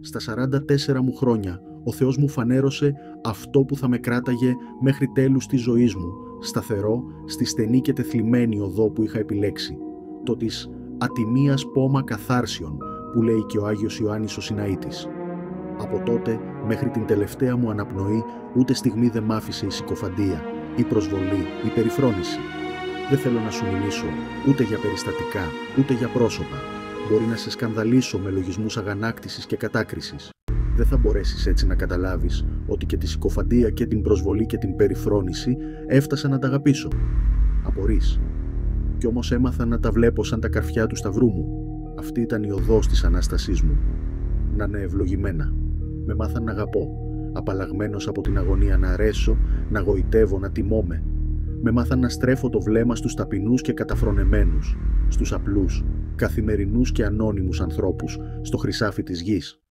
Στα 44 μου χρόνια, ο Θεός μου φανέρωσε αυτό που θα με κράταγε μέχρι τέλους της ζωής μου, σταθερό στη στενή και τεθλιμμένη οδό που είχα επιλέξει, το της ατιμίας πόμα καθάρσιον, που λέει και ο Άγιος Ιωάννης ο Συναήτης. Από τότε μέχρι την τελευταία μου αναπνοή ούτε στιγμή δεν μ' άφησε η συκοφαντία, η προσβολή, η περιφρόνηση. Δεν θέλω να σου μιλήσω ούτε για περιστατικά, ούτε για πρόσωπα. Μπορεί να σε σκανδαλίσω με λογισμούς αγανάκτησης και κατάκρισης. Δεν θα μπορέσεις έτσι να καταλάβεις ότι και τη συκοφαντία και την προσβολή και την περιφρόνηση έφτασα να τα αγαπήσω. Απορείς. Κι όμως έμαθα να τα βλέπω σαν τα καρφιά του σταυρού μου. Αυτή ήταν η οδός της Ανάστασής μου. Να είναι ευλογημένα. Με μάθαν να αγαπώ, απαλλαγμένος από την αγωνία να αρέσω, να γοητεύω, να τιμώμαι. Με μάθαν να στρέφω το βλέμμα στους ταπεινούς και καταφρονεμένους, στους απλούς, καθημερινούς και ανώνυμους ανθρώπους, στο χρυσάφι της γης.